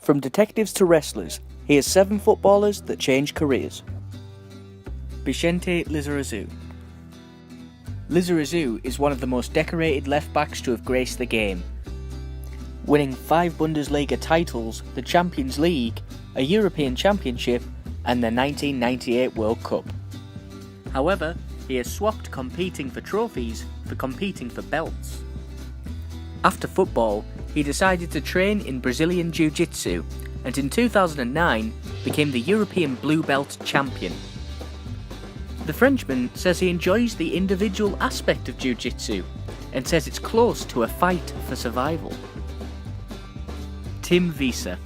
From detectives to wrestlers, here's 7 footballers that changed careers. Vicente Lizarazu. Lizarazu is one of the most decorated left-backs to have graced the game, winning 5 Bundesliga titles, the Champions League, a European Championship, and the 1998 World Cup. However, he has swapped competing for trophies for competing for belts. After football, he decided to train in Brazilian Jiu-Jitsu and in 2009 became the European Blue Belt champion. The Frenchman says he enjoys the individual aspect of Jiu-Jitsu and says it's close to a fight for survival. Tim Wiese.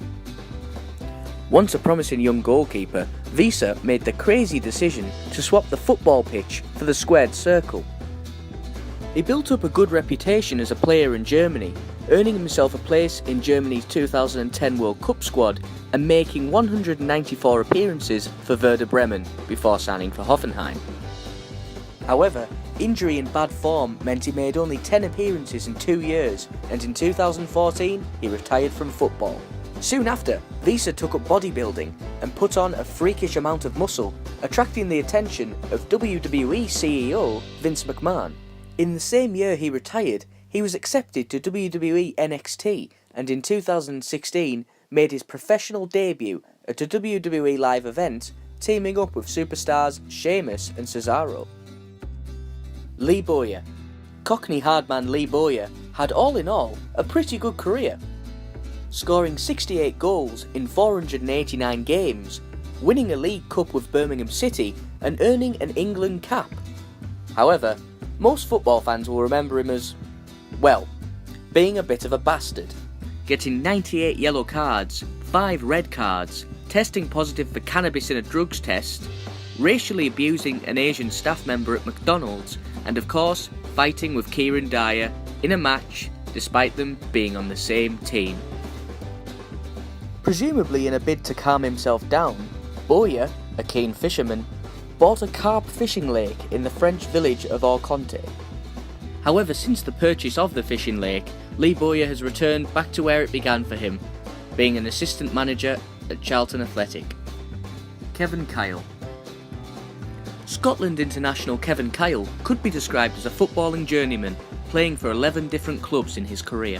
Once a promising young goalkeeper, Wiese made the crazy decision to swap the football pitch for the squared circle. He built up a good reputation as a player in Germany, earning himself a place in Germany's 2010 World Cup squad and making 194 appearances for Werder Bremen before signing for Hoffenheim. However, injury and bad form meant he made only 10 appearances in 2 years, and in 2014 he retired from football. Soon after, Wiese took up bodybuilding and put on a freakish amount of muscle, attracting the attention of WWE CEO Vince McMahon. In the same year he retired, he was accepted to WWE NXT and in 2016 made his professional debut at a WWE live event, teaming up with superstars Sheamus and Cesaro. Lee Bowyer. Cockney hardman Lee Bowyer had all in all a pretty good career, scoring 68 goals in 489 games, winning a League Cup with Birmingham City and earning an England cap. However, most football fans will remember him as, well, being a bit of a bastard, getting 98 yellow cards, 5 red cards, testing positive for cannabis in a drugs test, racially abusing an Asian staff member at McDonald's, and of course, fighting with Kieran Dyer in a match despite them being on the same team. Presumably in a bid to calm himself down, Bowyer, a keen fisherman, bought a carp fishing lake in the French village of Orconte. However, since the purchase of the fishing lake, Lee Bowyer has returned back to where it began for him, being an assistant manager at Charlton Athletic. Kevin Kyle. Scotland international Kevin Kyle could be described as a footballing journeyman, playing for 11 different clubs in his career.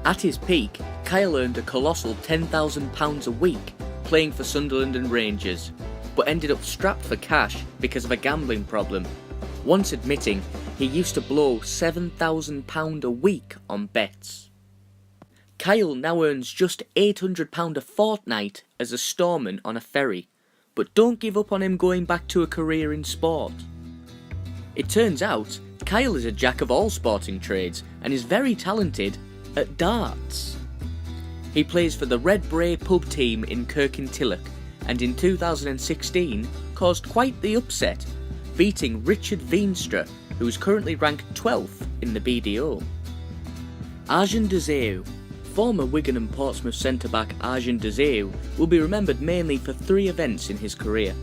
At his peak, Kyle earned a colossal £10,000 a week playing for Sunderland and Rangers, but ended up strapped for cash because of a gambling problem, once admitting he used to blow £7,000 a week on bets. Kyle now earns just £800 a fortnight as a storeman on a ferry, but don't give up on him going back to a career in sport. It turns out Kyle is a jack of all sporting trades and is very talented at darts. He plays for the Red Bray pub team in Kirkintilloch and in 2016 caused quite the upset, beating Richard Veenstra, who is currently ranked 12th in the BDO. Arjen de Zeeuw. Former Wigan and Portsmouth centre-back Arjen de Zeeuw will be remembered mainly for 3 events in his career: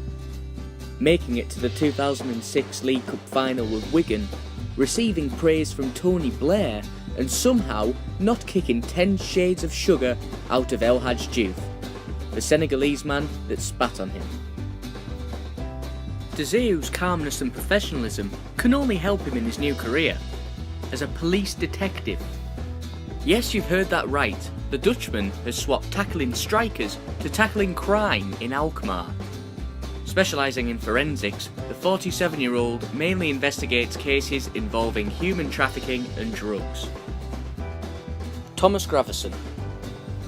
making it to the 2006 League Cup final with Wigan, receiving praise from Tony Blair, and somehow not kicking 10 shades of sugar out of El Hadj Diouf, the Senegalese man that spat on him. De Zeeuw's calmness and professionalism can only help him in his new career as a police detective. Yes, you've heard that right, the Dutchman has swapped tackling strikers to tackling crime in Alkmaar. Specialising in forensics, the 47-year-old mainly investigates cases involving human trafficking and drugs. Thomas Gravesen.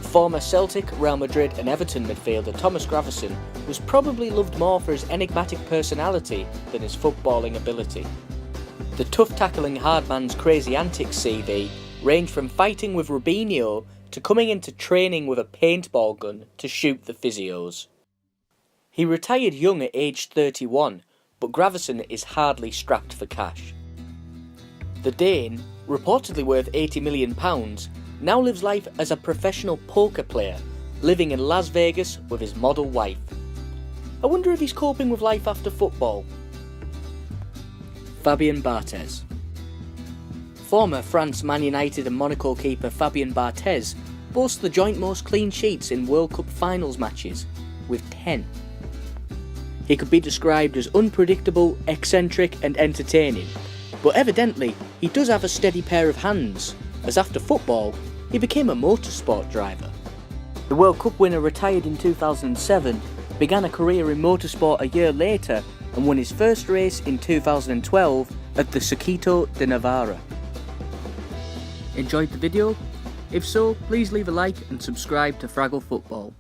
Former Celtic, Real Madrid and Everton midfielder Thomas Gravesen was probably loved more for his enigmatic personality than his footballing ability. The tough-tackling hardman's crazy antics CV ranged from fighting with Rubinho to coming into training with a paintball gun to shoot the physios. He retired young at age 31, but Gravesen is hardly strapped for cash. The Dane, reportedly worth £80 million, now lives life as a professional poker player, living in Las Vegas with his model wife. I wonder if he's coping with life after football. Fabien Barthez. Former France, Man United and Monaco keeper Fabien Barthez boasts the joint most clean sheets in World Cup finals matches, with 10. He could be described as unpredictable, eccentric and entertaining, but evidently he does have a steady pair of hands, as after football, he became a motorsport driver. The World Cup winner retired in 2007, began a career in motorsport a year later and won his first race in 2012 at the Circuito de Navarra. Enjoyed the video? If so, please leave a like and subscribe to Fraggle Football.